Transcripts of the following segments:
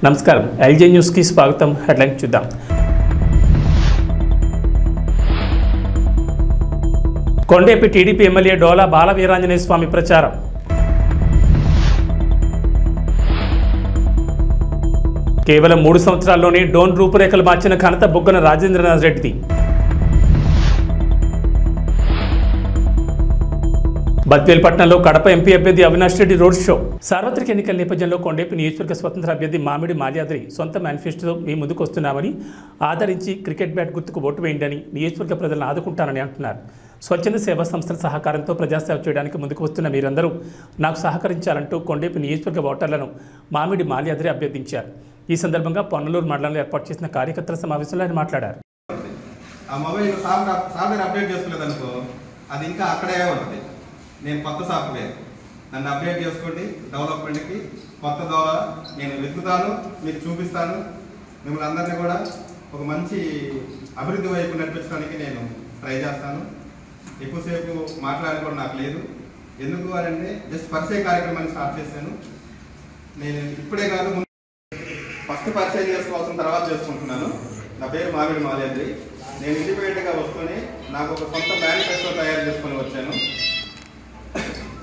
నమస్కారం LJ news కి స్వాగతం. హెడ్లైన్ చూద్దాం. కొండేపి టీడీపీ ఎమ్మెల్యే డోలా బాల వీరాంజనేయ స్వామి ప్రచారం. కేవలం 3 సంవత్సరాల్లోనే డోన్ రూపురేఖలు మార్చిన ఘనత బుగ్గన రాజేంద్రనాథ్ రెడ్డిది. బద్వేల్పట్నంలో కడప ఎంపీ అభ్యర్థి అవినాష్ రెడ్డి రోడ్ షో. సార్వత్రిక ఎన్నికల నేపథ్యంలో కొండేపి నియోజకవర్గ స్వతంత్ర అభ్యర్థి మామిడి మాల్యాద్రి సొంత మేనిఫెస్టోతో మీ ముందుకు వస్తున్నామని, ఆదరించి క్రికెట్ బ్యాట్ గుర్తుకు ఓటు వేయండి, నియోజకవర్గ ప్రజలను ఆదుకుంటానని అంటున్నారు. స్వచ్ఛంద సేవా సంస్థల సహకారంతో ప్రజాసేవ చేయడానికి ముందుకు వస్తున్న మీరందరూ నాకు సహకరించాలంటూ కొండేపి నియోజకవర్గ ఓటర్లను మామిడి మాల్యాద్రి అభ్యర్థించారు. ఈ సందర్భంగా పొన్నలూరు మండలంలో ఏర్పాటు చేసిన కార్యకర్తల సమావేశంలో ఆయన మాట్లాడారు. నేను కొత్త సాఫ్ట్వేర్ నన్ను అప్డేట్ చేసుకోండి. డెవలప్మెంట్కి కొత్త ద్వారా నేను వెతుకుతాను, మీకు చూపిస్తాను. మిమ్మల్ని అందరినీ కూడా ఒక మంచి అభివృద్ధి వైపు నడిపించడానికి నేను ట్రై చేస్తాను. ఎక్కువసేపు మాట్లాడి కూడా నాకు లేదు. ఎందుకు అంటే జస్ట్ పరిచయ కార్యక్రమాన్ని స్టార్ట్ చేశాను. నేను ఇప్పుడే కాదు, ఫస్ట్ పరిచయం చేసుకోవాల్సిన తర్వాత చేసుకుంటున్నాను. నా పేరు మామిడి మాల్యాద్రి. నేను ఇండిపెండెంట్గా వస్తూనే నాకు ఒక సొంత మేనిఫెస్టో తయారు చేసుకొని వచ్చాను.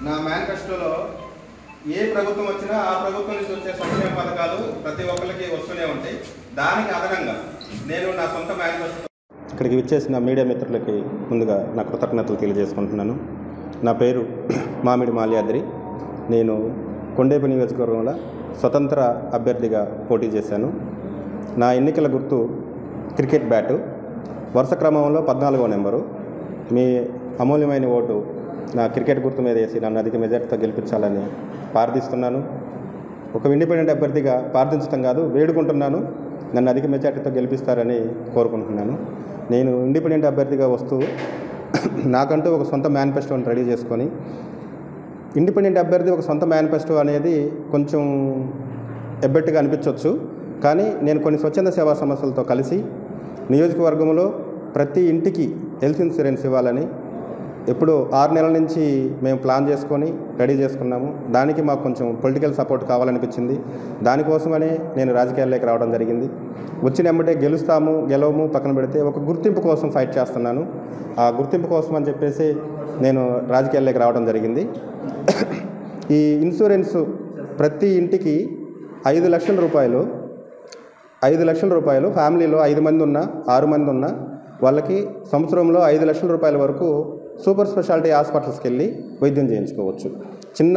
నా మేనిఫెస్టోలో ఏ ప్రభుత్వం వచ్చినా ఆ ప్రభుత్వం నుంచి వచ్చే సంక్షేమ పథకాలు ప్రతి ఒక్కరికి వస్తూనే ఉంటాయి. దానికి అదనంగా నేను నా సొంత మేనిఫెస్టో. ఇక్కడికి విచ్చేసిన మీడియా మిత్రులకి ముందుగా నా కృతజ్ఞతలు తెలియజేసుకుంటున్నాను. నా పేరు మామిడి మాల్యాద్రి. నేను కొండేపి నియోజకవర్గంలో స్వతంత్ర అభ్యర్థిగా పోటీ చేశాను. నా ఎన్నికల గుర్తు క్రికెట్ బ్యాటు. వరుస క్రమంలో 14వ నెంబరు. మీ అమూల్యమైన ఓటు నా క్రికెట్ గుర్తు మీద వేసి నన్ను అధిక మెజార్టీతో గెలిపించాలని ప్రార్థిస్తున్నాను. ఒక ఇండిపెండెంట్ అభ్యర్థిగా ప్రార్థించడం కాదు, వేడుకుంటున్నాను. నన్ను అధిక మెజార్టీతో గెలిపిస్తారని కోరుకుంటున్నాను. నేను ఇండిపెండెంట్ అభ్యర్థిగా వస్తూ నాకంటూ ఒక సొంత మేనిఫెస్టోని రెడీ చేసుకొని, ఇండిపెండెంట్ అభ్యర్థి ఒక సొంత మేనిఫెస్టో అనేది కొంచెం ఎబ్బెట్టుగా అనిపించవచ్చు. కానీ నేను కొన్ని స్వచ్ఛంద సేవా సంస్థలతో కలిసి నియోజకవర్గంలో ప్రతి ఇంటికి హెల్త్ ఇన్సూరెన్స్ ఇవ్వాలని ఎప్పుడు 6 నెలల నుంచి మేము ప్లాన్ చేసుకొని రెడీ చేసుకున్నాము. దానికి మాకు కొంచెం పొలిటికల్ సపోర్ట్ కావాలనిపించింది. దానికోసమనే నేను రాజకీయాల్లోకి రావడం జరిగింది. వచ్చిన ఎమ్మటే గెలుస్తాము గెలవము పక్కన పెడితే ఒక గుర్తింపు కోసం ఫైట్ చేస్తున్నాను. ఆ గుర్తింపు కోసం అని చెప్పేసి నేను రాజకీయాల్లోకి రావడం జరిగింది. ఈ ఇన్సూరెన్స్ ప్రతి ఇంటికి 5 లక్షల రూపాయలు, 5 లక్షల రూపాయలు ఫ్యామిలీలో 5 మంది ఉన్నా 6 మంది ఉన్నా వాళ్ళకి సంవత్సరంలో 5 లక్షల రూపాయల వరకు సూపర్ స్పెషాలిటీ హాస్పిటల్స్కి వెళ్ళి వైద్యం చేయించుకోవచ్చు. చిన్న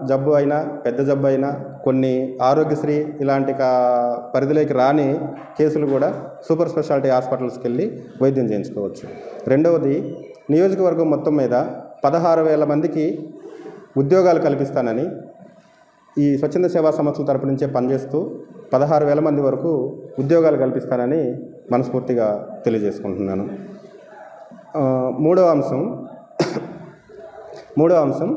జబ్బు అయినా పెద్ద జబ్బు అయినా కొన్ని ఆరోగ్యశ్రీ ఇలాంటి పరిధిలోకి రాని కేసులు కూడా సూపర్ స్పెషాలిటీ హాస్పిటల్స్కి వెళ్ళి వైద్యం చేయించుకోవచ్చు. రెండవది, నియోజకవర్గం మొత్తం మీద 16,000 మందికి ఉద్యోగాలు కల్పిస్తానని ఈ స్వచ్ఛంద సేవా సంస్థల తరపు నుంచే పనిచేస్తూ 16,000 మంది వరకు ఉద్యోగాలు కల్పిస్తానని మనస్ఫూర్తిగా తెలియజేసుకుంటున్నాను. మూడవ అంశం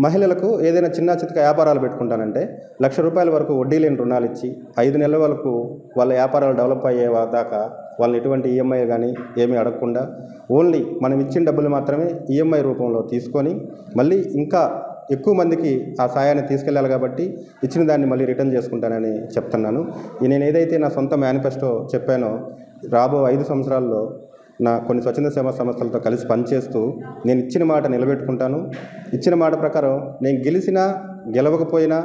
మహిళలకు ఏదైనా చిన్న చితక వ్యాపారాలు పెట్టుకుంటానంటే 1,00,000 రూపాయల వరకు వడ్డీ లేని రుణాలు ఇచ్చి 5 నెలల వరకు వాళ్ళ వ్యాపారాలు డెవలప్ అయ్యే దాకా వాళ్ళని ఎటువంటి ఈఎంఐ కానీ ఏమీ అడగకుండా ఓన్లీ మనం ఇచ్చిన డబ్బులు మాత్రమే ఈఎంఐ రూపంలో తీసుకొని మళ్ళీ ఇంకా ఎక్కువ మందికి ఆ సాయాన్ని తీసుకెళ్ళాలి కాబట్టి ఇచ్చిన దాన్ని మళ్ళీ రిటర్న్ చేసుకుంటానని చెప్తున్నాను. నేను ఏదైతే నా సొంత మేనిఫెస్టో చెప్పానో రాబో 5 సంవత్సరాల్లో నా కొన్ని స్వచ్ఛంద సేవా సంస్థలతో కలిసి పనిచేస్తూ నేను ఇచ్చిన మాట నిలబెట్టుకుంటాను. ఇచ్చిన మాట ప్రకారం నేను గెలిచినా గెలవకపోయినా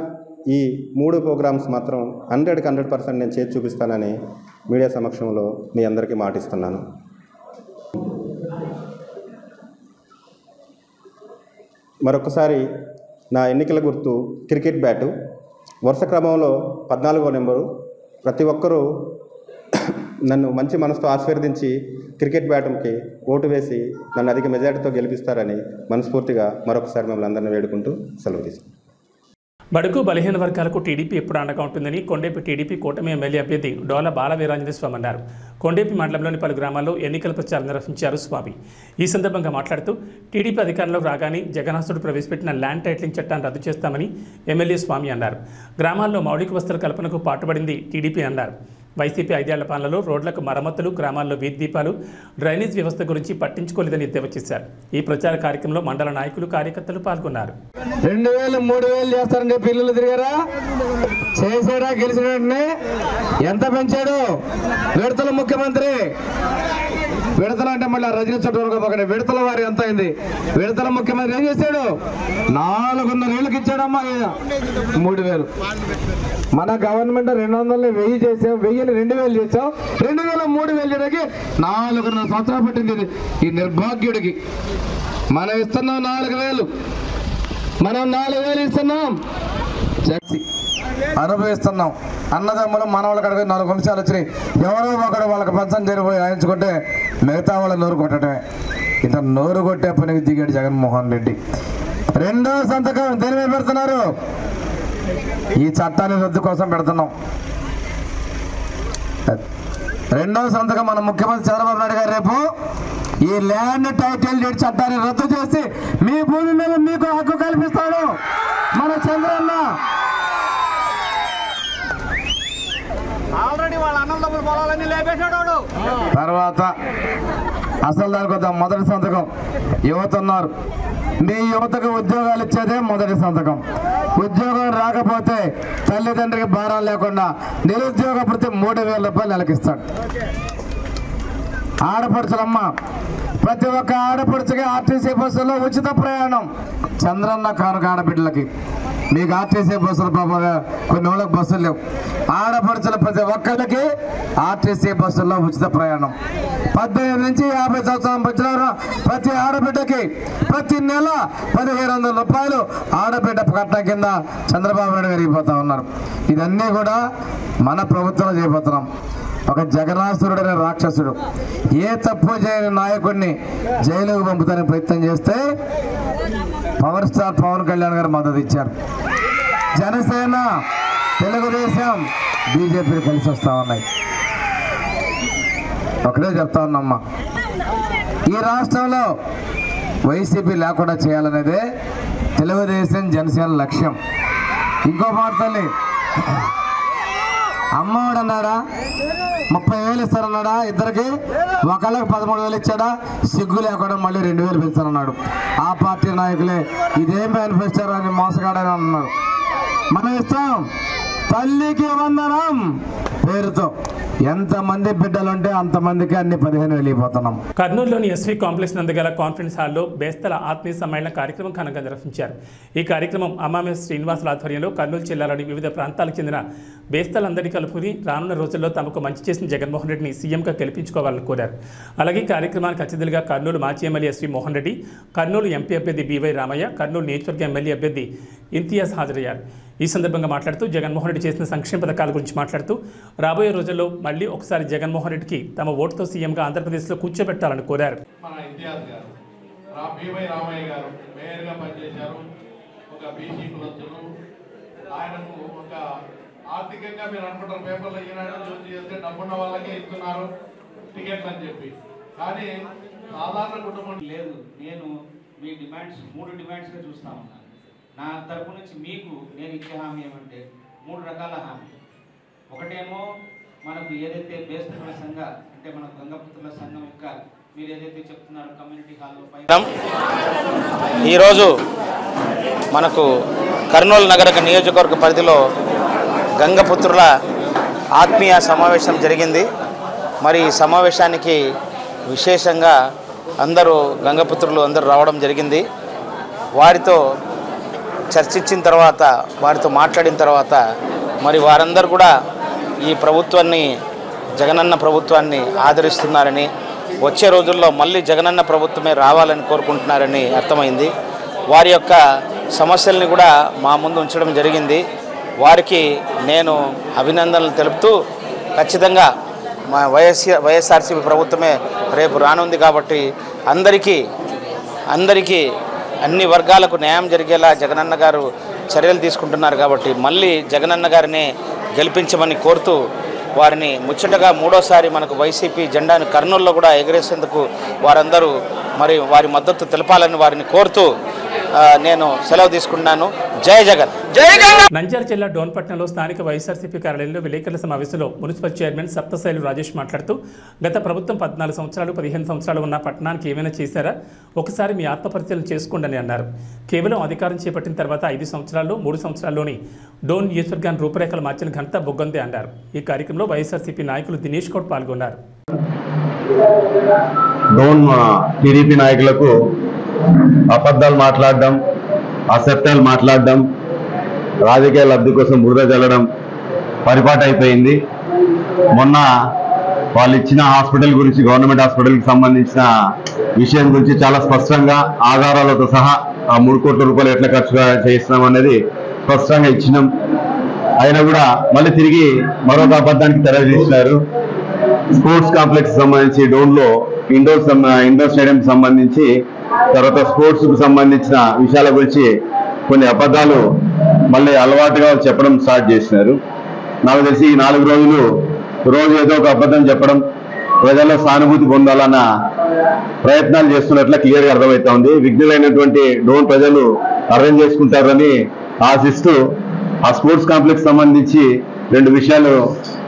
ఈ 3 ప్రోగ్రామ్స్ మాత్రం 100కి 100% నేను చేసి చూపిస్తానని మీడియా సమక్షంలో మీ అందరికీ మాటిస్తున్నాను. మరొకసారి నా ఎన్నికల గుర్తు క్రికెట్ బ్యాటు. వరుస క్రమంలో 14వ నెంబరు. ప్రతి ఒక్కరూ నన్ను మంచి మనసుతో ఆశీర్వదించి క్రికెట్ బ్యాట్కి ఓటు వేసి నన్ను అధిక మెజార్టీతో గెలిపిస్తారని మనస్ఫూర్తిగా మరొకసారి మిమ్మల్ని అందరినీ వేడుకుంటూ సెలవు తీసుకుంటాను. బడుగు బలహీన వర్గాలకు టీడీపీ ఎప్పుడు అండగా ఉంటుందని కొండేపి టీడీపీ కూటమి ఎమ్మెల్యే అభ్యర్థి డోలా బాల వీరాంజనేయ స్వామి అన్నారు. కొండేపి మండలంలోని పలు గ్రామాల్లో ఎన్నికల ప్రచారం నిర్వహించారు స్వామి. ఈ సందర్భంగా మాట్లాడుతూ టీడీపీ అధికారంలోకి రాగానే జగన్నాథుడు ప్రవేశపెట్టిన ల్యాండ్ టైటిలింగ్ చట్టాన్ని రద్దు చేస్తామని ఎమ్మెల్యే స్వామి అన్నారు. గ్రామాల్లో మౌలిక వసతుల కల్పనకు పాటుపడింది టీడీపీ అన్నారు. వైసీపీ 5 ఏళ్ల పాలనలో రోడ్లకు మరమ్మతులు, గ్రామాల్లో వీధి దీపాలు, డ్రైనేజ్ వ్యవస్థ గురించి పట్టించుకోలేదని ఎద్దేవా చేశారు. ఈ ప్రచార కార్యక్రమంలో మండల నాయకులు, కార్యకర్తలు పాల్గొన్నారు. 2000, 3000 చేస్తారంటే పిల్లలు తిరిగారా? చేసాడా? గెలిచిన వెంటనే ఎంత పెంచాడు? విడతల ముఖ్యమంత్రి. విడతల అంటే మళ్ళీ రజనీ చట్టం విడతల వారి ఎంత అయింది? విడతల ముఖ్యమంత్రి ఏం చేశాడు? 400 ఏళ్ళకి ఇచ్చాడమ్మా 3000. మన గవర్నమెంట్ 200 1000 చేసాం, 1000 2000 చేసాం, 2000 3000 చేయడానికి 4.5 సంవత్సరాలు పట్టింది ఈ నిర్భాగ్యుడికి. మనం ఇస్తున్నాం 4000, మనం 4000 ఇస్తున్నాం, అనుభవిస్తున్నాం. అన్నదమ్ములు మనవాళ్ళ కడిగి 4 నిమిషాలు వచ్చినాయి. ఎవరో ఒకడు వాళ్ళకి పంచం జరిపోయి రాయించుకుంటే మిగతా వాళ్ళ నోరు కొట్టడమే. ఇంత నోరు కొట్టే పనికి దిగాడు జగన్మోహన్ రెడ్డి. 2వ సంతకం దేని మీద పెడుతున్నారు? ఈ చట్టాన్ని రద్దు కోసం పెడుతున్నాం. 2వ సంతకం మన ముఖ్యమంత్రి చంద్రబాబు నాయుడు గారు రేపు ఈ ల్యాండ్ టైటిల్ డీడ్ చట్టాన్ని రద్దు చేసి మీ భూమి మీద మీకు హక్కు కల్పిస్తాడు మన చంద్రన్న. తర్వాత అసలు దానికి వద్దాం. మొదటి సంతకం యువత ఉన్నారు. మీ యువతకు ఉద్యోగాలు ఇచ్చేదే మొదటి సంతకం. ఉద్యోగం రాకపోతే తల్లిదండ్రికి భారం లేకుండా నిరుద్యోగ భృతి 3000 రూపాయలు నెలకిస్తాడు. ఆడపడుచులమ్మ, ప్రతి ఒక్క ఆడపడుచుకి ఆర్టీసీ బస్సులో ఉచిత ప్రయాణం. చంద్రన్న కానుక ఆడబిడ్డలకి. మీకు ఆర్టీసీ బస్సులు పాప కొన్ని రోజులకు బస్సులు లేవు. ఆడపడుచుల ప్రతి ఒక్కరికి ఆర్టీసీ బస్సుల్లో ఉచిత ప్రయాణం. 18 నుంచి 50 సంవత్సరాల మధ్యలో ప్రతి ఆడబిడ్డకి ప్రతి నెల 1500 రూపాయలు ఆడబిడ్డ కట్నం కింద చంద్రబాబు నాయుడు గారు ఇవ్వబోతా ఉన్నారు. ఇదన్నీ కూడా మన ప్రభుత్వంలో చేయబోతున్నాం. ఒక జగన్నాసురుడైన రాక్షసుడు ఏ తప్పు చేయని నాయకుడిని జైలుకు పంపుతానికి ప్రయత్నం చేస్తే పవర్ స్టార్ పవన్ కళ్యాణ్ గారు మద్దతు ఇచ్చారు. జనసేన, తెలుగుదేశం, బీజేపీలు కలిసి వస్తా ఉన్నాయి. ఒకటే చెప్తా ఉన్నామ్మా, ఈ రాష్ట్రంలో వైసీపీ లేకుండా చేయాలనేదే తెలుగుదేశం, జనసేన లక్ష్యం. ఇంకో మాట తల్లి, అమ్మఒడు అన్నాడా? 30,000 ఇస్తారన్నాడా? ఇద్దరికి ఒకళ్ళకి 13,000 ఇచ్చాడా? సిగ్గు లేకుండా మళ్ళీ 2,000 పెంచారన్నాడు. ఆ పార్టీ నాయకులే ఇదే మేనిఫెస్టో అని మోసగాడని అన్నారు. మనం ఇస్తాం తల్లికి వందనం పేరుతో. ఎంతమంది బిడ్డలుంటే అంతమందికి అన్ని 15,000 వెళ్ళిపోతున్నాం. కర్నూలులోని ఎస్వి కాంప్లెక్స్ నందుగల కాన్ఫరెన్స్ హాల్లో బేస్తల ఆత్మీయ సమ్మేళన కార్యక్రమం ఘనంగా నిర్వహించారు. ఈ కార్యక్రమం అమ్మామె శ్రీనివాసుల ఆధ్వర్యంలో కర్నూలు జిల్లాలోని వివిధ ప్రాంతాలకు చెందిన బేస్తలందరినీ కలుపుకుని రానున్న రోజుల్లో తమకు మంచి చేసిన జగన్మోహన్ రెడ్డిని సీఎంగా గెలిపించుకోవాలని కోరారు. అలాగే కార్యక్రమానికి అతిథులుగా కర్నూలు మాజీ MLA SV Mohan Reddy, Kurnool MP అభ్యర్థి బీవై రామయ్య, కర్నూలు నియోజకవర్గ ఎమ్మెల్యే అభ్యర్థి ఇంతియాజ్ హాజరయ్యారు. ఈ సందర్భంగా మాట్లాడుతూ జగన్మోహన్ రెడ్డి చేసిన సంక్షేమ పథకాల గురించి మాట్లాడుతూ రాబోయే రోజుల్లో మళ్ళీ ఒకసారి జగన్మోహన్ రెడ్డికి తమ ఓటుతో సీఎంగా ఆంధ్రప్రదేశ్లో కూర్చోబెట్టాలని కోరారు. మన ఇంతియాజ్ గారు, బీవై రామయ్య గారు మేయర్గా పనిచేశారు. ఒక బీసీ కులస్తులు. ఆయనకు ఒక ఆర్థికంగా మీరు అనుకుంటారు పేపర్లో ఈనాడు జ్యోతి చేస్తే డబ్బున్న వాళ్ళకే ఇస్తున్నారు టికెట్లు అని చెప్పి. కానీ సాధారణ కుటుంబం లేదు. నేను మీ డిమాండ్స్ 3 డిమాండ్స్గా చూస్తా ఉన్నాను. నా తరపు నుంచి మీకు నేను ఇచ్చే హామీ ఏమంటే 3 రకాల హామీ. ఒకటేమో మనకు ఏదైతే బేస్తల సంఘ అంటే మన గంగపుత్రుల సంఘం యొక్క మీరు ఏదైతే చెప్తున్నారో కమ్యూనిటీ హాల్లో ఈరోజు మనకు కర్నూలు నగర నియోజకవర్గ పరిధిలో గంగపుత్రుల ఆత్మీయ సమావేశం జరిగింది. మరి ఈ సమావేశానికి విశేషంగా అందరూ గంగపుత్రులు అందరూ రావడం జరిగింది. వారితో చర్చించిన తర్వాత, వారితో మాట్లాడిన తర్వాత మరి వారందరూ కూడా ఈ ప్రభుత్వాన్ని, జగనన్న ప్రభుత్వాన్ని ఆదరిస్తున్నారని, వచ్చే రోజుల్లో మళ్ళీ జగనన్న ప్రభుత్వమే రావాలని కోరుకుంటున్నారని అర్థమైంది. వారి యొక్క సమస్యల్ని కూడా మా ముందు ఉంచడం జరిగింది. వారికి నేను అభినందనలు తెలుపుతూ ఖచ్చితంగా మా వైఎస్ఆర్సీపీ ప్రభుత్వమే రేపు రానుంది కాబట్టి అందరికీ అన్ని వర్గాలకు న్యాయం జరిగేలా జగనన్న గారు చర్యలు తీసుకుంటున్నారు కాబట్టి మళ్ళీ జగనన్న గారిని గెలిపించమని కోరుతూ వారిని ముచ్చటగా 3వసారి మనకు వైసీపీ జెండాను కర్నూలులో కూడా ఎగరేసేందుకు వారందరూ మరి వారి మద్దతు తెలపాలని వారిని కోరుతూ నేను సెలవు తీసుకున్నాను. జై జగన్ జై జగన్. నంద్యాల జిల్లా డోన్పట్నంలో స్థానిక వైఎస్ఆర్సీపీ కార్యాలయంలో విలేకరుల సమావేశంలో మున్సిపల్ చైర్మన్ సప్తశైలు రాజేష్ మాట్లాడుతూ గత ప్రభుత్వం 14 సంవత్సరాలు 15 సంవత్సరాలు ఉన్న పట్టణానికి ఏమైనా చేశారా, ఒకసారి మీ ఆత్మపరిశీలన చేసుకోండి అన్నారు. కేవలం అధికారం చేపట్టిన తర్వాత 5 సంవత్సరాల్లో 3 సంవత్సరాల్లోని డోన్ నియోజకవర్గాన్ని రూపురేఖలు మార్చిన ఘనత బొగ్గొందే అన్నారు. ఈ కార్యక్రమంలో వైఎస్ఆర్సీపీ నాయకులు దినేష్ గౌడ్ పాల్గొన్నారు. డోన్ టీడీపీ నాయకులకు అబద్ధాలు మాట్లాడడం, అసత్యాలు మాట్లాడడం, రాజకీయ లబ్ధి కోసం బురద చల్లడం పరిపాటు అయిపోయింది. మొన్న వాళ్ళు ఇచ్చిన హాస్పిటల్ గురించి, గవర్నమెంట్ హాస్పిటల్కి సంబంధించిన విషయం గురించి చాలా స్పష్టంగా ఆధారాలతో సహా ఆ 3 కోట్ల రూపాయలు ఎట్లా ఖర్చు చేస్తున్నాం అనేది స్పష్టంగా ఇచ్చినాం. అయినా కూడా మళ్ళీ తిరిగి మరొక అబద్ధానికి తెరదీసినారు. స్పోర్ట్స్ కాంప్లెక్స్ సంబంధించి డోన్లో ఇండోర్ స్టేడియం సంబంధించి, తర్వాత స్పోర్ట్స్కు సంబంధించిన విషయాల గురించి కొన్ని అబద్ధాలు మళ్ళీ అలవాటుగా చెప్పడం స్టార్ట్ చేసినారు. నాకు తెలిసి ఈ 4 రోజులు రోజు ఏదో ఒక అబద్ధం చెప్పడం, ప్రజల్లో సానుభూతి పొందాలన్న ప్రయత్నాలు చేస్తున్నట్ల క్లియర్గా అర్థమవుతా ఉంది. విఘ్నులైనటువంటి డోన్ ప్రజలు అర్థం చేసుకుంటారని ఆశిస్తూ ఆ స్పోర్ట్స్ కాంప్లెక్స్ సంబంధించి 2 విషయాలు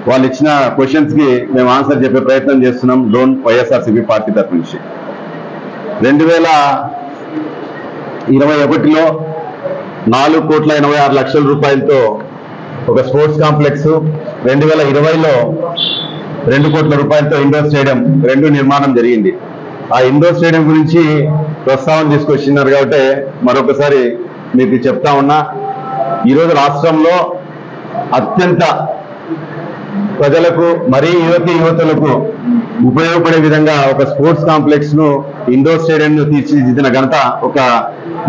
వాళ్ళు ఇచ్చిన క్వశ్చన్స్కి మేము ఆన్సర్ చెప్పే ప్రయత్నం చేస్తున్నాం. డోన్ వైఎస్ఆర్సీపీ పార్టీ తరఫు నుంచి 2021లో 4,86,00,000 రూపాయలతో ఒక స్పోర్ట్స్ కాంప్లెక్స్, 2020లో 2 కోట్ల రూపాయలతో ఇండోర్ స్టేడియం 2 నిర్మాణం జరిగింది. ఆ ఇండోర్ స్టేడియం గురించి ప్రస్తావన తీసుకొచ్చినారు కాబట్టి మరొకసారి మీకు చెప్తా ఉన్నా. ఈరోజు రాష్ట్రంలో అత్యంత ప్రజలకు, మరీ యువతులకు ఉపయోగపడే విధంగా ఒక స్పోర్ట్స్ కాంప్లెక్స్ ను, ఇండోర్ స్టేడియం ను తీర్చిదిద్దిన ఘనత ఒక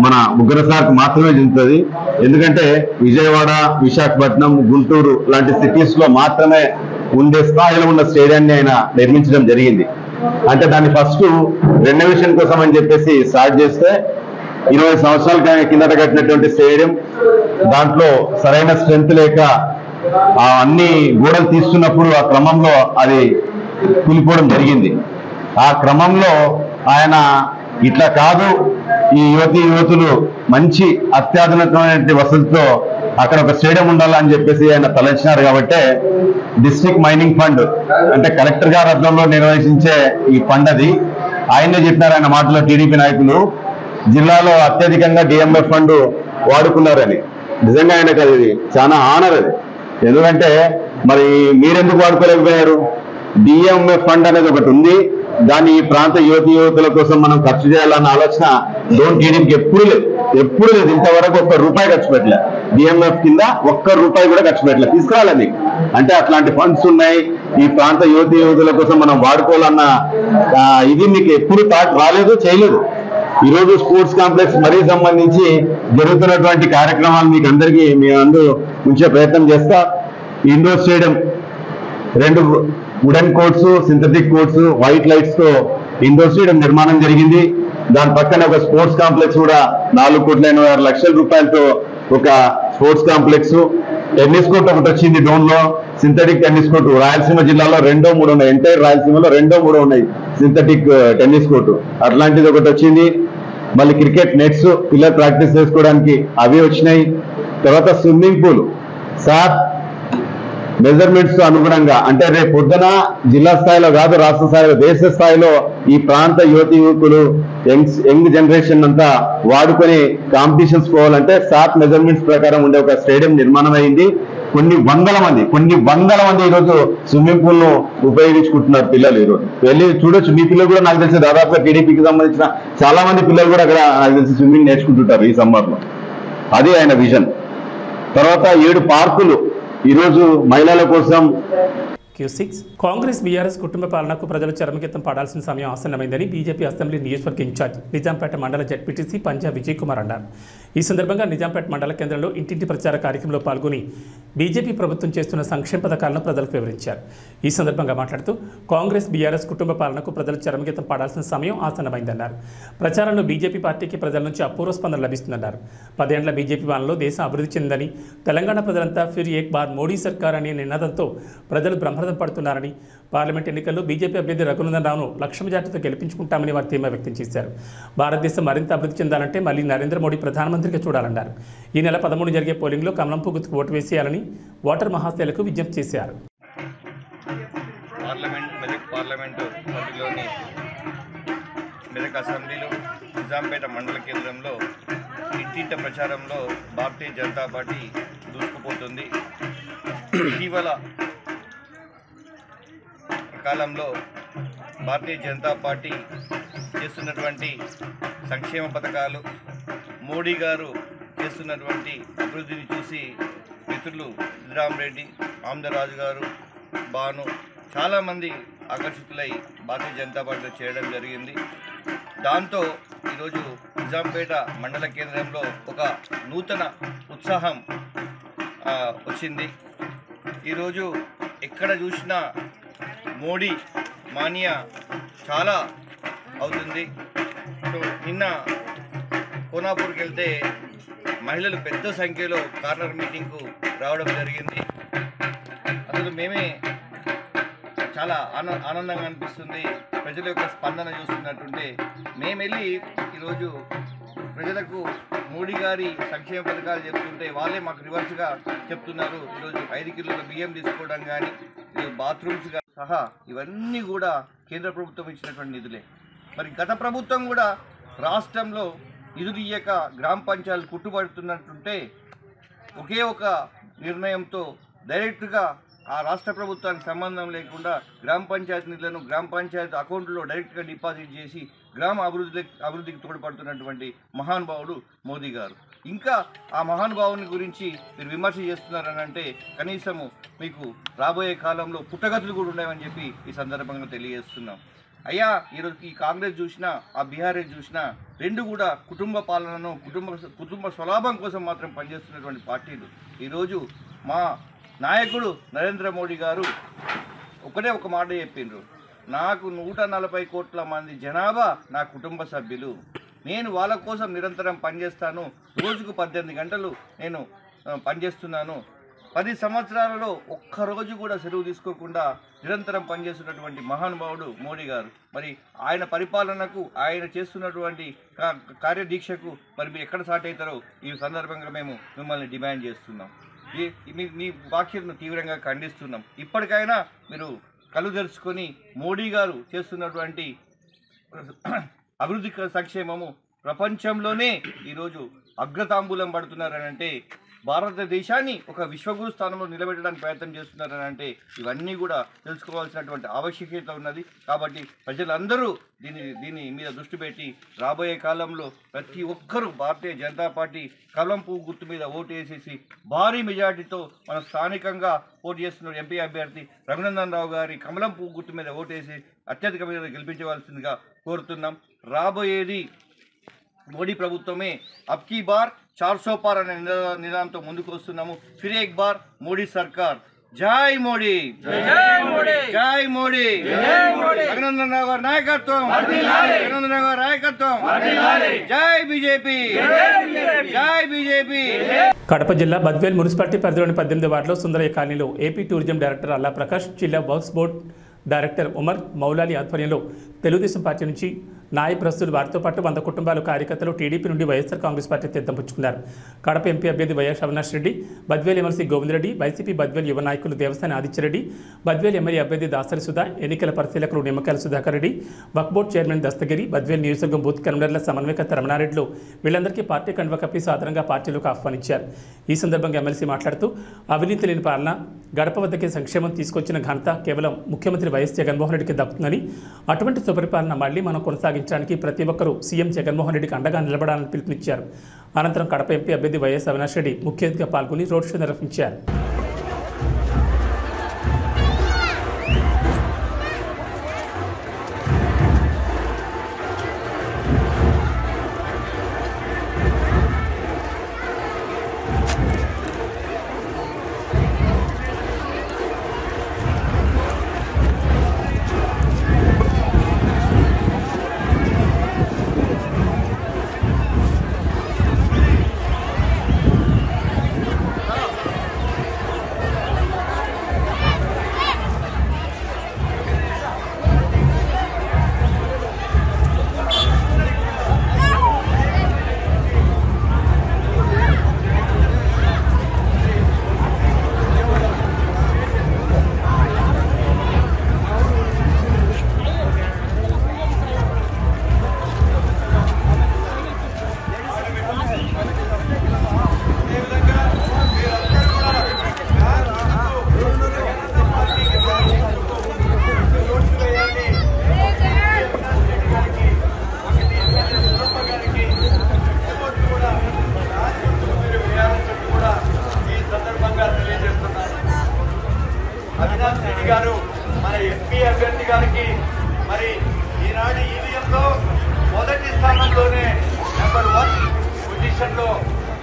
మన ముగ్గురు సార్కు మాత్రమే చెందుతుంది. ఎందుకంటే విజయవాడ, విశాఖపట్నం, గుంటూరు లాంటి సిటీస్ లో మాత్రమే ఉండే స్థాయిలో ఉన్న స్టేడియాన్ని ఆయన నిర్మించడం జరిగింది. అంటే దాన్ని ఫస్ట్ రెనోవేషన్ కోసం అని చెప్పేసి స్టార్ట్ చేస్తే 20 సంవత్సరాల కిందట కట్టినటువంటి స్టేడియం, దాంట్లో సరైన స్ట్రెంత్ లేక అన్ని గోడలు తీస్తున్నప్పుడు ఆ క్రమంలో అది కూలిపోవడం జరిగింది. ఆ క్రమంలో ఆయన ఇట్లా కాదు, ఈ యువతులు మంచి అత్యాధునికమైన వసతితో అక్కడ ఒక స్టేడియం ఉండాలని చెప్పేసి ఆయన తలంచినారు. కాబట్టి డిస్ట్రిక్ట్ మైనింగ్ ఫండ్ అంటే కలెక్టర్ గారి అర్థంలో నిర్వహించే ఈ ఫండ్ అది. ఆయనే చెప్పినారు ఆయన మాటలో, టీడీపీ నాయకులు జిల్లాలో అత్యధికంగా డిఎంఎఫ్ ఫండ్ వాడుకున్నారని. నిజంగా ఆయనకు అది చాలా ఆనర్ అది. ఎందుకంటే మరి మీరెందుకు వాడుకోలేకపోయారు? డిఎంఎఫ్ ఫండ్ అనేది ఒకటి ఉంది, దాన్ని ఈ ప్రాంత యువతుల కోసం మనం ఖర్చు చేయాలన్న ఆలోచన డోన్ టీడీపీకి ఎప్పుడు లేదు. ఇంతవరకు ₹1 ఖర్చు పెట్టలే. డిఎంఎఫ్ కింద ₹1 కూడా ఖర్చు పెట్టలే. తీసుకురాలని అంటే అట్లాంటి ఫండ్స్ ఉన్నాయి, ఈ ప్రాంత యువతుల కోసం మనం వాడుకోవాలన్న ఇది మీకు ఎప్పుడు థాట్ రాలేదు, చేయలేదు. ఈరోజు స్పోర్ట్స్ కాంప్లెక్స్ మరీ సంబంధించి జరుగుతున్నటువంటి కార్యక్రమాలు మీకు అందరికీ మీ అందరూ ఉంచే ప్రయత్నం చేస్తా. Indoor stadium 2 wooden courts, synthetic courts, white lights తో ఇండోర్ స్టేడియం నిర్మాణం జరిగింది. దాని పక్కన ఒక స్పోర్ట్స్ కాంప్లెక్స్ కూడా 4,86,00,000 రూపాయలతో ఒక స్పోర్ట్స్ కాంప్లెక్స్. టెన్నిస్ కోర్ట్ ఒకటి వచ్చింది డోన్ లో, సింథటిక్ టెన్నిస్ కోర్టు. రాయలసీమ జిల్లాలో 2, 3 ఉన్నాయి. ఎంటైర్ రాయలసీమలో 2, 3 ఉన్నాయి సింథటిక్ టెన్నిస్ కోర్టు. అట్లాంటిది ఒకటి వచ్చింది. మళ్ళీ క్రికెట్ నెట్స్ పిల్లలు ప్రాక్టీస్ చేసుకోవడానికి అవి వచ్చినాయి. తర్వాత స్విమ్మింగ్ పూల్ సార్ మెజర్మెంట్స్ తో అనుగుణంగా, అంటే రేపు పొద్దున జిల్లా స్థాయిలో కాదు, రాష్ట్ర స్థాయిలో, దేశ స్థాయిలో ఈ ప్రాంత యువకులు, యంగ్ జనరేషన్ అంతా వాడుకొని కాంపిటీషన్స్ పోవాలంటే సాట్ మెజర్మెంట్స్ ప్రకారం ఉండే ఒక స్టేడియం నిర్మాణం అయింది. కొన్ని వందల మంది ఈరోజు స్విమ్మింగ్ పూల్ ను ఉపయోగించుకుంటున్నారు పిల్లలు. ఈరోజు వెళ్ళి చూడొచ్చు. మీ పిల్లలు కూడా నాకు తెలిసి దాదాపుగా టీడీపీకి సంబంధించిన చాలా మంది పిల్లలు కూడా అక్కడ నాకు తెలిసి స్విమ్మింగ్ నేర్చుకుంటుంటారు ఈ సమ్మర్ లో. అది ఆయన విజన్. తర్వాత 7 పార్కులు ఈరోజు మహిళల కోసం. Q6 కాంగ్రెస్ బీఆర్ఎస్ కుటుంబ పాలనకు ప్రజలు చరమగీతం పాడాల్సిన సమయం ఆసన్నమైందని బీజేపీ అసెంబ్లీ నియోజకవర్గ ఇన్ఛార్జ్ నిజాంపేట మండల జడ్పీటీసీ పంజా విజయ్ కుమార్ అన్నారు. ఈ సందర్భంగా నిజాంపేట మండల కేంద్రంలో ఇంటింటి ప్రచార కార్యక్రమంలో పాల్గొని బీజేపీ ప్రభుత్వం చేస్తున్న సంక్షేమ పథకాలను ప్రజలకు వివరించారు. ఈ సందర్భంగా మాట్లాడుతూ కాంగ్రెస్ బీఆర్ఎస్ కుటుంబ పాలనకు ప్రజలు చరమగీతం పాడాల్సిన సమయం ఆసన్నమైందన్నారు. ప్రచారంలో బీజేపీ పార్టీకి ప్రజల నుంచి అపూర్వ స్పందన లభిస్తుందన్నారు. 10 ఏళ్ల బీజేపీ పాలనలో దేశం అభివృద్ధి చెందిందని, తెలంగాణ ప్రజలంతా ఫిర్ ఏక్ బార్ మోడీ సర్కార్ అనే నినాదంతో ప్రజలు బ్రహ్మరథం పడుతున్నారని, పార్లమెంట్ ఎన్నికల్లో బీజేపీ అభ్యర్థి రఘునందన్ రావును లక్ష మెజార్టీతో గెలిపించుకుంటామని వారు ధీమా వ్యక్తం చేశారు. భారతదేశం మరింత అభివృద్ధి చెందాలంటే మళ్ళీ నరేంద్ర మోడీ ప్రధానమంత్రిగా చూడాలన్నారు. ఈ నెల 13 జరిగే పోలింగ్లో కమలం పువ్వుకు ఓటు వేసేయాలని ఓటర్ మహాశైలకు విజ్ఞప్తి చేశారు. మెదక్ పార్లమెంటు పరిధిలోని మెదక్ అసెంబ్లీలో నిజాంపేట మండల కేంద్రంలో ఇంటింట ప్రచారంలో భారతీయ జనతా పార్టీ దూసుకుపోతుంది. ఇటీవల కాలంలో భారతీయ జనతా పార్టీ చేస్తున్నటువంటి సంక్షేమ పథకాలు, మోడీ గారు చేస్తున్నటువంటి అభివృద్ధిని చూసి మిత్రులు సిద్ధరామరెడ్డి, ఆమ్దరాజు గారు, బాను చాలామంది ఆకర్షితులై భారతీయ జనతా పార్టీలో చేయడం జరిగింది. దాంతో ఈరోజు నిజాంపేట మండల కేంద్రంలో ఒక నూతన ఉత్సాహం వచ్చింది. ఈరోజు ఎక్కడ చూసినా మోడీ మానియా చాలా అవుతుంది. సో నిన్న కోనాపూర్కి వెళ్తే మహిళలు పెద్ద సంఖ్యలో కార్నర్ మీటింగ్కు రావడం జరిగింది. అసలు మేమే చాలా ఆనందంగా అనిపిస్తుంది. ప్రజల యొక్క స్పందన చూస్తున్నట్టుంటే మేము వెళ్ళి ఈరోజు ప్రజలకు మోడీ గారి సంక్షేమ పథకాలు చెప్తుంటే వాళ్ళే మాకు రివర్స్గా చెప్తున్నారు. ఈరోజు 5 కిలోల బియ్యం తీసుకోవడం కానీ, బాత్రూమ్స్ సహా ఇవన్నీ కూడా కేంద్ర ప్రభుత్వం ఇచ్చినటువంటి నిధులే. మరి గత ప్రభుత్వం కూడా రాష్ట్రంలో నిధులు ఇయ్యక గ్రామ పంచాయతీలు పుట్టుబడుతున్నట్టుంటే ఒకే ఒక నిర్ణయంతో డైరెక్ట్గా ఆ రాష్ట్ర ప్రభుత్వానికి సంబంధం లేకుండా గ్రామ పంచాయతీ నిధులను గ్రామ పంచాయతీ అకౌంట్లో డైరెక్ట్గా డిపాజిట్ చేసి గ్రామ అభివృద్ధికి తోడ్పడుతున్నటువంటి మహానుభావుడు మోదీ గారు. ఇంకా ఆ మహానుభావుని గురించి మీరు విమర్శ చేస్తున్నారని అంటే కనీసము మీకు రాబోయే కాలంలో పుట్టగతులు కూడా ఉండవని చెప్పి ఈ సందర్భంగా తెలియజేస్తున్నాం. అయ్యా, ఈరోజు ఈ కాంగ్రెస్ చూసినా ఆ బీఆర్ఎస్ చూసినా రెండు కూడా కుటుంబ పాలనను కుటుంబ స్వలాభం కోసం మాత్రం పనిచేస్తున్నటువంటి పార్టీలు. ఈరోజు మా నాయకుడు నరేంద్ర మోడీ గారు ఒకటే ఒక మాట చెప్పిండ్రు, నాకు 140 కోట్ల మంది జనాభా నా కుటుంబ సభ్యులు, నేను వాళ్ళ కోసం నిరంతరం పనిచేస్తాను, రోజుకు 18 గంటలు నేను పనిచేస్తున్నాను. 10 సంవత్సరాలలో ఒక్కరోజు కూడా సెలవు తీసుకోకుండా నిరంతరం పనిచేస్తున్నటువంటి మహానుభావుడు మోడీ గారు. మరి ఆయన పరిపాలనకు, ఆయన చేస్తున్నటువంటి కార్యదీక్షకు మరి మీరు ఎక్కడ సాటి అవుతారో ఈ సందర్భంగా మేము మిమ్మల్ని డిమాండ్ చేస్తున్నాం. మీ వ్యాఖ్యలను తీవ్రంగా ఖండిస్తున్నాం. ఇప్పటికైనా మీరు కళ్ళు తెరుచుకొని మోడీ గారు చేస్తున్నటువంటి అభివృద్ధి సంక్షేమము ప్రపంచంలోనే ఈరోజు అగ్రతాంబూలం పడుతున్నారని అంటే, భారతదేశాన్ని ఒక విశ్వగురు స్థానంలో నిలబెట్టడానికి ప్రయత్నం చేస్తున్నారని అంటే ఇవన్నీ కూడా తెలుసుకోవాల్సినటువంటి ఆవశ్యకత ఉన్నది. కాబట్టి ప్రజలందరూ దీని మీద దృష్టి పెట్టి రాబోయే కాలంలో ప్రతి ఒక్కరూ భారతీయ జనతా పార్టీ కమలం పువ్వు గుర్తు మీద ఓటు వేసేసి భారీ మెజార్టీతో మన స్థానికంగా పోటీ చేస్తున్న ఎంపీ అభ్యర్థి రఘునందన్ రావు గారి కమలం పువ్వు గుర్తు మీద ఓటు వేసి అత్యధిక మీద గెలిపించవలసిందిగా కోరుతున్నాం. రాబోయేది మోడీ ప్రభుత్వమే. అబ్ కీ బార్ 400 పార్ అనే నినాదంతో ముందుకు వస్తున్నాము. ఫిర్ ఏక్ బార్ మోడీ సర్కార్. జై మోడీ, జై మోడీ, రఘునందన్ రావు గారి నాయకత్వం, రఘునందన్ రావు గారి నాయకత్వం. జై బీజేపీ, జై బీజేపీ. కడప జిల్లా బద్వేల్ మున్సిపాలిటీ పరిధిలోని 18వ వార్డులో సుందరయ్య కాలనీలో ఏపీ టూరిజం డైరెక్టర్ అల్లా ప్రకాష్, జిల్లా works board director Umar Moula Ali ఆధ్వర్యంలో తెలుగుదేశం పార్టీ నుంచి నాయకులు వారితో పాటు 100 కుటుంబాలు కార్యకర్తలు టీడీపీ నుండి వైఎస్ఆర్ కాంగ్రెస్ పార్టీ తీర్థం పుచ్చుకున్నారు. కడప ఎంపీ అభ్యర్థి YS Avinash Reddy, Badvel MLC Govinda Reddy, YCP Badvel యువ నాయకులు దేవస్థాని ఆదిత్యరెడ్డి, బద్వేల్ ఎమ్మెల్యే అభ్యర్థి దాసరి సుధా, ఎన్నికల పరిశీలకులు నిమ్మకాయల సుధాకర్ రెడ్డి, వక్ఫ్ బోర్డు చైర్మన్ దస్తగిరి, బద్వేల్ నియోజకవర్గం బూత్ కన్వీనర్ల సమన్వయకర్త రమణారెడ్డిలు వీళ్ళందరికీ పార్టీ కండువా కప్పి సాధారణంగా పార్టీలోకి ఆహ్వానించారు. ఈ సందర్భంగా ఎమ్మెల్సీ మాట్లాడుతూ అవినీతి లేని పాలన, గడప వద్దకే సంక్షేమం తీసుకొచ్చిన ఘనత కేవలం ముఖ్యమంత్రి వైఎస్ జగన్మోహన్ రెడ్డికి దక్కుతుందని, అటువంటి సుపరిపాలన మళ్లీ మనం కొనసాగించడానికి ప్రతి ఒక్కరూ సీఎం జగన్మోహన్ రెడ్డికి అండగా నిలబడాలని పిలుపునిచ్చారు. అనంతరం కడప ఎంపీ అభ్యర్థి వైఎస్ అవినాష్ రెడ్డి ముఖ్య అతిథిగా పాల్గొని రోడ్ షో నిర్వహించారు.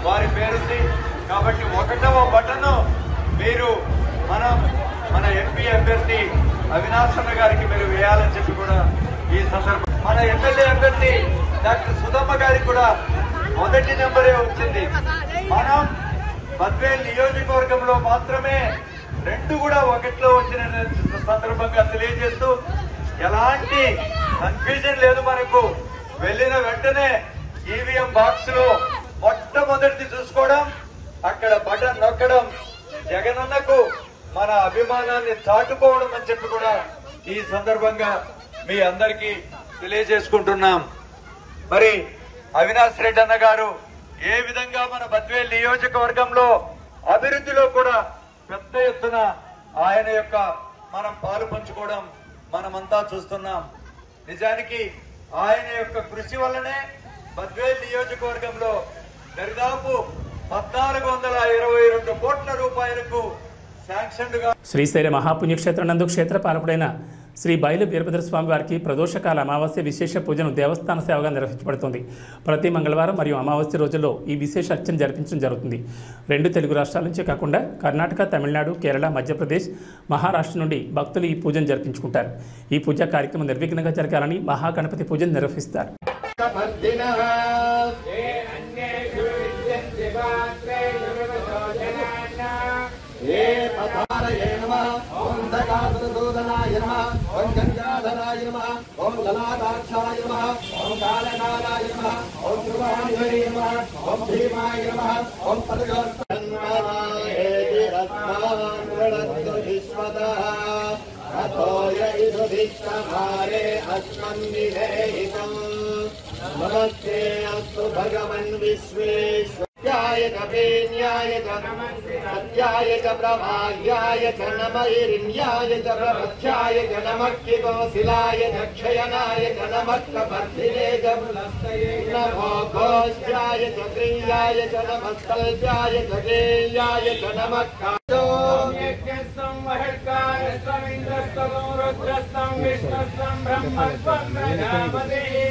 వారి పేరుంది. కాబట్టి 1వ బటన్ మీరు మన ఎంపీ అభ్యర్థి అవినాష్ అన్న గారికి మీరు వేయాలని చెప్పి కూడా ఈ సందర్భం మన ఎమ్మెల్యే అభ్యర్థి డాక్టర్ సుధమ్మ గారికి కూడా మొదటి నెంబరే వచ్చింది. మనం బద్వేల్ నియోజకవర్గంలో మాత్రమే 2 కూడా 1లో వచ్చిన సందర్భంగా తెలియజేస్తూ ఎలాంటి కన్ఫ్యూజన్ లేదు. మనకు వెళ్ళిన వెంటనే ఈవీఎం బాక్స్ లో మొట్టమొదటిది చూసుకోవడం, అక్కడ బటన్ నొక్కడం, జగనన్నకు మన అభిమానాన్ని చాటుకోవడం అని చెప్పి కూడా ఈ సందర్భంగా మీ అందరికీ తెలియజేసుకుంటున్నాం. మరి అవినాష్ రెడ్డి అన్న గారు ఏ విధంగా మన బద్వేల్ నియోజకవర్గంలో అభివృద్ధిలో కూడా పెద్ద ఎత్తున ఆయన యొక్క మనం పాలు పంచుకోవడం మనమంతా చూస్తున్నాం. నిజానికి ఆయన యొక్క కృషి వల్లనే బద్వేల్ నియోజకవర్గంలో దరిదాపు 1422 కోట్ల రూపాయలకు శాంక్షన్ గా శ్రీశైల మహాపుణ్యక్షేత్రం నందు క్షేత్ర పాలకుడైన శ్రీ బయలు వీరభద్రస్వామి వారికి ప్రదోషకాల అమావాస్య విశేష పూజను దేవస్థాన సేవగా నిర్వహించబడుతుంది. ప్రతి మంగళవారం మరియు అమావాస్య రోజుల్లో ఈ విశేష అర్చన జరిపించడం జరుగుతుంది. 2 తెలుగు రాష్ట్రాల నుంచే కాకుండా కర్ణాటక, తమిళనాడు, కేరళ, మధ్యప్రదేశ్, మహారాష్ట్ర నుండి భక్తులు ఈ పూజను జరిపించుకుంటారు. ఈ పూజా కార్యక్రమం నిర్విఘ్నంగా జరగాలని మహాగణపతి పూజను నిర్వహిస్తారు. ఓం ధగాసురసూదనాయ నమః, ఓం గంగాధరాయ నమః, ఓం లలాటాక్షాయ నమః, ఓం కాళకాలాయ నమః, ఓం ధ్రువాయ నమః, ఓం భీమాయ నమః, ఓం పదగోస్తన్మాయేతి రత్నామృణత్తు విశ్వతః అథోయ ఇదుదిష్టమారే అస్మన్నిధేహితం నమస్తే అస్తు భగవన్ విశ్వేశ్వరాయ కపేన్యాయ సత్యాయ చ ప్రమాయ్యాయ చ నమైరిణ్యాయ చ ప్రపథ్యాయ చ నమఃకికోశిలాయ చ క్షయనాయ చ నమఃకపర్ధినే చ నమో ఘోష్యాయ చ క్రియాయ చ నమస్కల్ప్యాయ చ గేయాయ చ నమః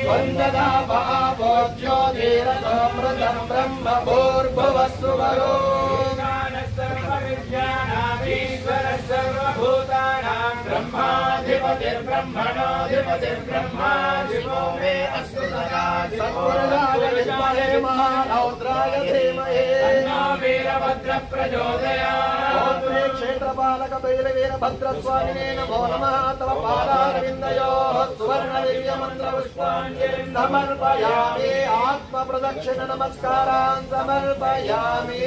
వందనా భావోజ్యోతిరసమృతం బ్రహ్మ భూర్భువస్సువరో సర్వభూతానాం బ్రహ్మాధిపతిర్బ్రహ్మణోధిపతిర్బ్రహ్మాధిపో మే అస్తు సదాశివోరాయ విద్మహే మహారౌద్రాయ ధీమహి తన్నో వీరభద్ర ప్రచోదయాత్. ఓం శ్రీ క్షేత్రపాలక బైల వీరభద్రస్వామినే నమో నమః. తవ పాదారవిందయోః సువర్ణ దివ్య మంత్ర పుష్పాంజలిం సమర్పయామి. ఆత్మ ప్రదక్షిణ నమస్కారాన్ సమర్పయామి.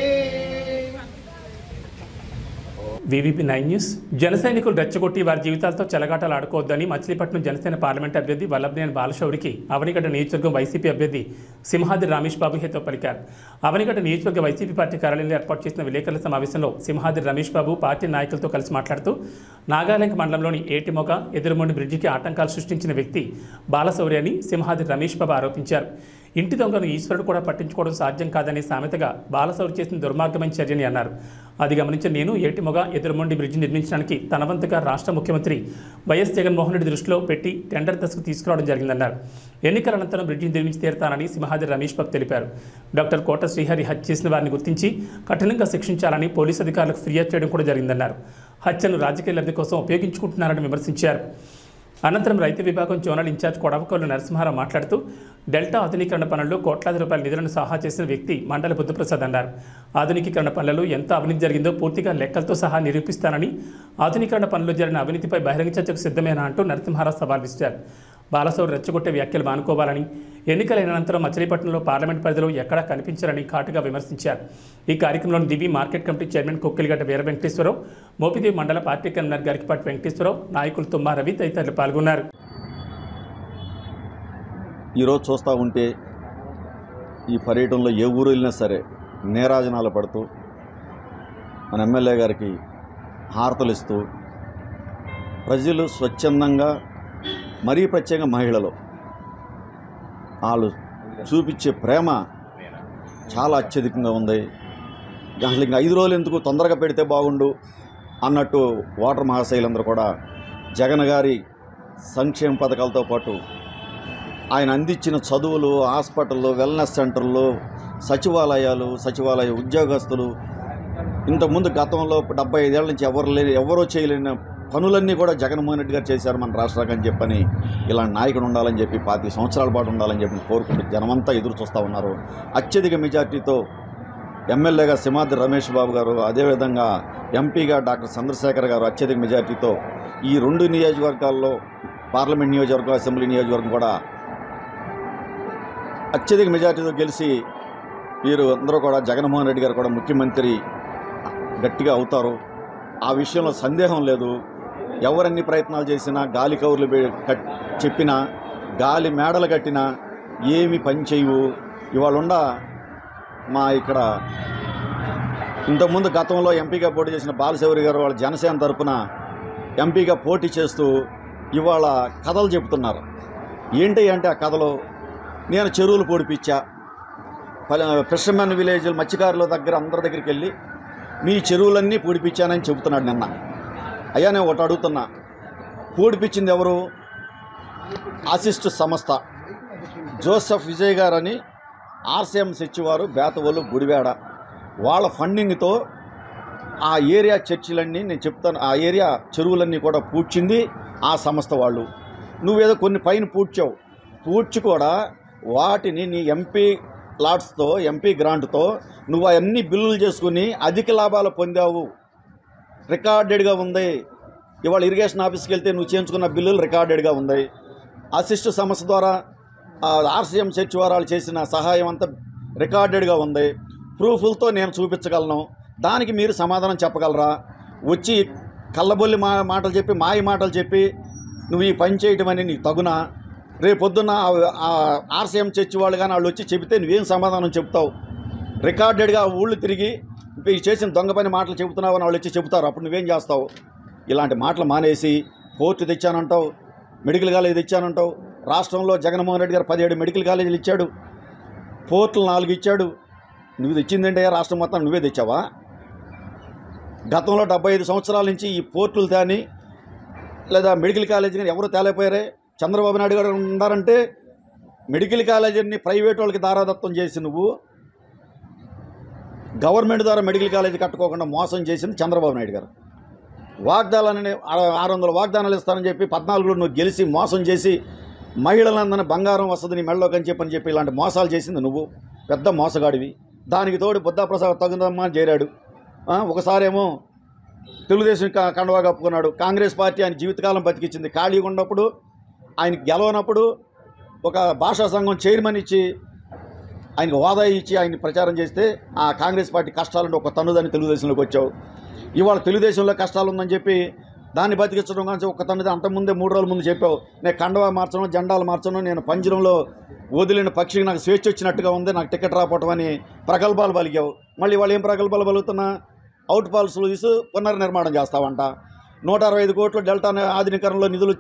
VVP 9 news. జన సైనికులు రెచ్చగొట్టి వారి జీవితాలతో చెలగాటలు ఆడుకోవద్దని మచిలీపట్నం జనసేన పార్లమెంట్ అభ్యర్థి వల్లభనేని బాలశౌరికి అవనిగడ్డ నియోజకవర్గం వైసీపీ అభ్యర్థి సింహాద్రి రమేష్ బాబు హితో పలికారు. అవనిగడ్డ నియోజకవర్గ వైసీపీ పార్టీ కార్యాలయంలో ఏర్పాటు చేసిన విలేకరుల సమావేశంలో సింహాద్రి రమేష్ బాబు పార్టీ నాయకులతో కలిసి మాట్లాడుతూ నాగాలంక మండలంలోని ఏటిమొగ ఎదురుమొండి బ్రిడ్జికి ఆటంకాలు సృష్టించిన వ్యక్తి బాలశౌరి అని సింహాద్రి రమేష్ బాబు ఆరోపించారు. ఇంటి దొంగను ఈశ్వరుడు కూడా పట్టించుకోవడం సాధ్యం కాదనే సామెతగా బాలశౌరి చేసిన దుర్మార్గమైన చర్యని అన్నారు. అది గమనించిన నేను ఏటిమొగ ఎదురుమొండి బ్రిడ్జి నిర్మించడానికి తన వంతుగా రాష్ట్ర ముఖ్యమంత్రి వైఎస్ జగన్మోహన్ రెడ్డి దృష్టిలో పెట్టి టెండర్ దశకు తీసుకురావడం జరిగిందన్నారు. ఎన్నికల అనంతరం బ్రిడ్జిని నిర్మించి తీరుతానని సింహాద్రి రమేష్ బాబు తెలిపారు. డాక్టర్ కోట శ్రీహరి హత్య చేసిన వారిని గుర్తించి కఠినంగా శిక్షించాలని పోలీసు అధికారులకు ఫిర్యాదు చేయడం కూడా జరిగిందన్నారు. హత్యను రాజకీయ లబ్ధి కోసం ఉపయోగించుకుంటున్నారని విమర్శించారు. అనంతరం రైతు విభాగం జోనల్ ఇన్ఛార్జ్ కొడవకొల్లు నరసింహారావు మాట్లాడుతూ డెల్టా ఆధునీకరణ పనుల్లో కోట్లాది రూపాయల నిధులను సహా చేసిన వ్యక్తి మండల బుద్ధప్రసాద్ అన్నారు. ఆధునీకరణ పనులలో ఎంత అవినీతి జరిగిందో పూర్తిగా లెక్కలతో సహా నిరూపిస్తానని, ఆధునీకరణ పనుల్లో జరిగిన అవినీతిపై బహిరంగ చర్చకు సిద్ధమేనా అంటూ నరసింహారావు సవాల్ విసిరారు. బాలశౌరి రెచ్చగొట్టే వ్యాఖ్యలు మానుకోవాలని, ఎన్నికలైన అనంతరం మచిలీపట్నంలో పార్లమెంట్ పరిధిలో ఎక్కడా కనిపించారని ఘాటుగా విమర్శించారు. ఈ కార్యక్రమంలో దివి మార్కెట్ కమిటీ చైర్మన్ కొక్కిలిగడ్డ వీర వెంకటేశ్వరరావు, మోపిదేవి మండల పార్టీ కన్వీనర్ గారికిపాటి వెంకటేశ్వరరావు, నాయకులు తుమ్మా రవి తదితరులు పాల్గొన్నారు. ఈరోజు చూస్తూ ఉంటే ఈ పర్యటనలో ఏ ఊరు వెళ్ళినా సరే నేరాజనాలు పడుతూ మన ఎమ్మెల్యే గారికి హారతలు ఇస్తూ ప్రజలు స్వచ్ఛందంగా, మరీ ప్రత్యేకంగా మహిళలు వాళ్ళు చూపించే ప్రేమ చాలా అత్యధికంగా ఉంది. అసలు ఇంకా 5 రోజులు ఎందుకు, తొందరగా పెడితే బాగుండు అన్నట్టు ఓటర్ మహాశైలందరూ కూడా జగన్ గారి సంక్షేమ పథకాలతో పాటు ఆయన అందించిన చదువులు, హాస్పిటళ్ళు, వెల్నెస్ సెంటర్లు, సచివాలయ ఉద్యోగస్తులు, ఇంతకుముందు గతంలో 75 ఏళ్ల నుంచి ఎవరూ చేయలేని పనులన్నీ కూడా జగన్మోహన్ రెడ్డి గారు చేశారు మన రాష్ట్రానికి అని చెప్పని, ఇలాంటి నాయకుడు ఉండాలని చెప్పి 25 సంవత్సరాల పాటు ఉండాలని చెప్పి కోరుకుంటూ జనమంతా ఎదురు చూస్తూ ఉన్నారు. అత్యధిక మెజార్టీతో ఎమ్మెల్యేగా సింహాద్రి రమేష్ బాబు గారు, అదేవిధంగా ఎంపీగా డాక్టర్ చంద్రశేఖర్ గారు అత్యధిక మెజార్టీతో ఈ 2 నియోజకవర్గాల్లో పార్లమెంట్ నియోజకవర్గం, అసెంబ్లీ నియోజకవర్గం కూడా అత్యధిక మెజార్టీతో గెలిచి వీరు అందరూ కూడా జగన్మోహన్ రెడ్డి గారు కూడా ముఖ్యమంత్రి గట్టిగా అవుతారు. ఆ విషయంలో సందేహం లేదు. ఎవరన్ని ప్రయత్నాలు చేసినా, గాలి కౌర్లు చెప్పినా, గాలి మేడలు కట్టినా ఏమి పని చేయవు. ఇవాళ మా ఇక్కడ ఇంతకుముందు గతంలో ఎంపీగా పోటీ చేసిన బాలశౌరి గారు వాళ్ళ జనసేన తరపున ఎంపీగా పోటీ చేస్తూ ఇవాళ కథలు చెబుతున్నారు. ఏంటి అంటే ఆ కథలో నేను చెరువులు పొడిపించా, ఫిషర్మెన్ విలేజ్ మత్స్యకారుల దగ్గర అందరి దగ్గరికి వెళ్ళి మీ చెరువులన్నీ పూడిపించానని చెబుతున్నాడు నిన్న. అయ్యా నేను ఒకటి అడుగుతున్నా, పూడిపించింది ఎవరు? అసిస్ట్ సంస్థ జోసెఫ్ విజయ్ గారని ఆర్సీఎం సచివారు బేతవోలు గుడివాడ వాళ్ళ ఫండింగ్తో ఆ ఏరియా చర్చిలన్నీ నేను చెప్తాను, ఆ ఏరియా చెరువులన్నీ కూడా పూడ్చింది ఆ సంస్థ వాళ్ళు. నువ్వేదో కొన్ని పైన పూడ్చి కూడా వాటిని నీ ఎంపీ లాట్స్తో, ఎంపీ గ్రాంట్తో నువ్వు అవన్నీ బిల్లులు చేసుకుని అధిక లాభాలు పొందావు. రికార్డెడ్గా ఉంది. ఇవాళ ఇరిగేషన్ ఆఫీస్కి వెళ్తే నువ్వు చేయించుకున్న బిల్లులు రికార్డెడ్గా ఉంది. అసిస్ట్ సంస్థ ద్వారా ఆర్సీఎం సచివారాలు చేసిన సహాయం అంతా రికార్డెడ్గా ఉంది. ప్రూఫ్లతో నేను చూపించగలను. దానికి మీరు సమాధానం చెప్పగలరా? వచ్చి కళ్ళబొల్లి మాటలు చెప్పి, మాయ మాటలు చెప్పి నువ్వు ఈ పని చేయటం అని నీకు తగునా? రేపొద్దున్న ఆర్సీఎం చర్చి వాళ్ళు కానీ వాళ్ళు వచ్చి చెబితే నువ్వేం సమాధానం చెప్తావు? రికార్డెడ్గా ఊళ్ళు తిరిగి ఈ చేసిన దొంగ పని మాటలు చెబుతున్నావు అని వాళ్ళు వచ్చి చెబుతారు. అప్పుడు నువ్వేం చేస్తావు? ఇలాంటి మాటలు మానేసి పోర్టు తెచ్చానంటావు, మెడికల్ కాలేజ్ తెచ్చానంటావు. రాష్ట్రంలో జగన్మోహన్ రెడ్డి గారు 17 మెడికల్ కాలేజీలు ఇచ్చాడు, పోర్టులు 4 ఇచ్చాడు. నువ్వు తెచ్చిందంటే రాష్ట్రం మొత్తం నువ్వే తెచ్చావా? గతంలో 75 సంవత్సరాల నుంచి ఈ పోర్టులు కానీ లేదా మెడికల్ కాలేజీ కానీ ఎవరు తేలేపోయారే? చంద్రబాబు నాయుడు గారు ఉన్నారంటే మెడికల్ కాలేజీని ప్రైవేట్ వాళ్ళకి దారాదత్తం చేసి నువ్వు గవర్నమెంట్ ద్వారా మెడికల్ కాలేజీ కట్టుకోకుండా మోసం చేసింది చంద్రబాబు నాయుడు గారు. వాగ్దానాలని 600 వాగ్దానాలు ఇస్తానని చెప్పి 14లో నువ్వు గెలిచి మోసం చేసి మహిళలందరినీ బంగారం వస్తుంది నీ మెడలోకి అని చెప్పి ఇలాంటి మోసాలు చేసింది నువ్వు. పెద్ద మోసగాడివి. దానికి తోడు బుద్ధాప్రసాద్ తగుదమ్మా అని చేరాడు. ఒకసారేమో తెలుగుదేశం కండవా కప్పుకున్నాడు. కాంగ్రెస్ పార్టీ ఆయన జీవితకాలం బతికించింది. ఖాళీగా ఉన్నప్పుడు ఆయన గెలవనప్పుడు ఒక భాషా సంఘం చైర్మన్ ఇచ్చి ఆయనకు హోదా ఇచ్చి ఆయన ప్రచారం చేస్తే ఆ కాంగ్రెస్ పార్టీ కష్టాలుంటే ఒక తన్నుదని తెలుగుదేశంలోకి వచ్చావు. ఇవాళ తెలుగుదేశంలో కష్టాలు ఉందని చెప్పి దాన్ని బతికించడం కానీ ఒక తన్నుది అంతకుముందే 3 రోజుల ముందు చెప్పావు. నేను కండవా మార్చను, జెండాలు మార్చను, నేను పంజరంలో వదిలిన పక్షికి నాకు స్వేచ్ఛ వచ్చినట్టుగా ఉంది, నాకు టికెట్ రాపోవటం అని ప్రగల్భాలు పలికావు. మళ్ళీ వాళ్ళు ఏం ప్రగల్భాలు పలుకుతున్నా? అవుట్ పాల్స్ తీసి పునర్నిర్మాణం చేస్తావంట. 165 కోట్లు డెల్టా ఆధునీకరణలో నిధులు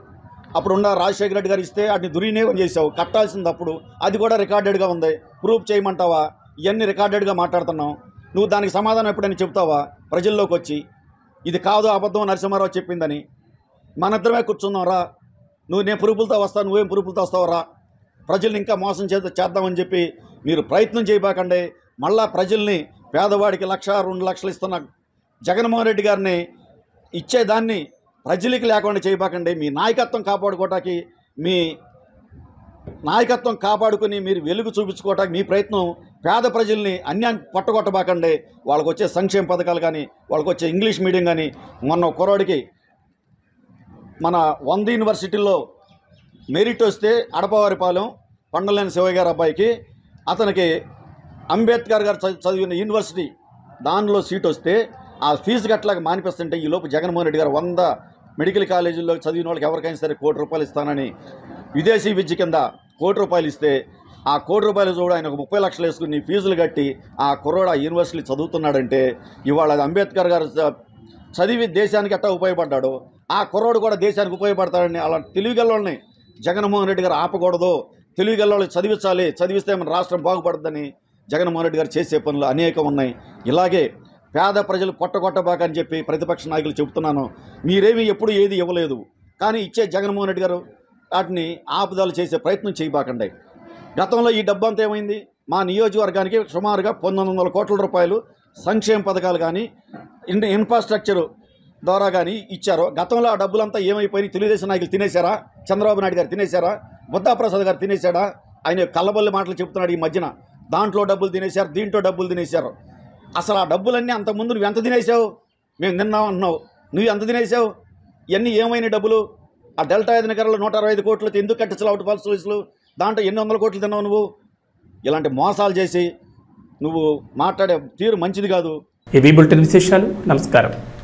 అప్పుడున్న రాజశేఖర రెడ్డి గారు ఇస్తే వాటిని దుర్వినియోగం చేసావు. కట్టాల్సింది అప్పుడు అది కూడా రికార్డెడ్గా ఉంది. ప్రూఫ్ చేయమంటావా? ఇవన్నీ రికార్డెడ్గా మాట్లాడుతున్నావు. నువ్వు దానికి సమాధానం ఎప్పుడైనా చెప్తావా ప్రజల్లోకి వచ్చి? ఇది కాదు అబద్ధం నరసింహారావు చెప్పిందని. మనిద్దరమే కూర్చుందాం రా. నేను ప్రూఫులతో వస్తాను, నువ్వేం ప్రూఫులతో వస్తావు రా. ప్రజల్ని ఇంకా మోసం చేద్దామని చెప్పి మీరు ప్రయత్నం చేయబాకండి. మళ్ళా ప్రజల్ని పేదవాడికి 1,00,000 2 లక్షలు ఇస్తున్న జగన్మోహన్ రెడ్డి గారిని ఇచ్చేదాన్ని ప్రజలకి లేకుండా చేయబాకండి. మీ నాయకత్వం కాపాడుకోవటానికి, మీ నాయకత్వం కాపాడుకుని మీరు వెలుగు చూపించుకోవటానికి మీ ప్రయత్నం పేద ప్రజల్ని అన్యాయం పట్టగొట్టబాకండి. వాళ్ళకు వచ్చే సంక్షేమ పథకాలు కానీ, వాళ్ళకు వచ్చే ఇంగ్లీష్ మీడియం కానీ, మొన్న కుర్రాడికి మన 100 యూనివర్సిటీల్లో మెరిట్ వస్తే అడపవారిపాలెం పండలేని శివయ్య గారి అబ్బాయికి అతనికి అంబేద్కర్ గారు చదివిన యూనివర్సిటీ దానిలో సీట్ వస్తే ఆ ఫీజు కట్టలాగా మానిపిస్తుంటే ఈలోపు జగన్మోహన్ రెడ్డి గారు 100 మెడికల్ కాలేజీల్లో చదివిన వాళ్ళకి ఎవరికైనా సరే ₹1,00,000 ఇస్తానని విదేశీ విద్య కింద ₹1,00,000 ఇస్తే ఆ ₹1,00,000 చూడు ఆయన 30 లక్షలు వేసుకుని ఫీజులు కట్టి ఆ కుర్రోడు ఆ యూనివర్సిటీ చదువుతున్నాడంటే ఇవాళ అంబేద్కర్ గారు చదివి దేశానికి ఎట్టా ఉపయోగపడ్డాడు, ఆ కుర్రోడు కూడా దేశానికి ఉపయోగపడతాడని అలా తెలివిగల్లోని జగన్మోహన్ రెడ్డి గారు ఆపకూడదు. తెలివిగల్లోళ్ళు చదివించాలి, చదివిస్తే మన రాష్ట్రం బాగుపడుతుందని జగన్మోహన్ రెడ్డి గారు చేసే పనులు అనేకం ఉన్నాయి. ఇలాగే పేద ప్రజలు కొట్టబాకని చెప్పి ప్రతిపక్ష నాయకులు చెబుతున్నాను. మీరేమీ ఎప్పుడు ఏది ఇవ్వలేదు, కానీ ఇచ్చే జగన్మోహన్ రెడ్డి గారు వాటిని ఆపుదల చేసే ప్రయత్నం చేయబాకండి. గతంలో ఈ డబ్బు అంతా ఏమైంది? మా నియోజకవర్గానికి సుమారుగా 1900 కోట్ల రూపాయలు సంక్షేమ పథకాలు కానీ ఇన్ఫ్రాస్ట్రక్చర్ ద్వారా కానీ ఇచ్చారు. గతంలో ఆ డబ్బులంతా ఏమైపోయి తెలుగుదేశం నాయకులు తినేశారా? చంద్రబాబు నాయుడు గారు తినేశారా? బుద్ధాప్రసాద్ గారు తినేశాడా? ఆయన కళ్ళబొల్లి మాటలు చెప్తున్నాడు ఈ మధ్యన. దాంట్లో డబ్బులు తినేశారు, దీంట్లో డబ్బులు తినేశారు. అసలు ఆ డబ్బులన్నీ అంతకుముందు నువ్వు ఎంత తినేసావు? మేము తిన్నాం అన్నావు, నువ్వు ఎంత తినేసావు? ఇవన్నీ ఏమైనా డబ్బులు? ఆ డెల్టా నగరంలో 165 కోట్లతో ఎందుకు కట్టించాలి అవుట్ పాస్ సర్వీసులు? దాంట్లో 800 కోట్లు తిన్నావు నువ్వు. ఇలాంటి మోసాలు చేసి నువ్వు మాట్లాడే తీరు మంచిది కాదు. ఇవి బులెటిన్ విశేషాలు. నమస్కారం.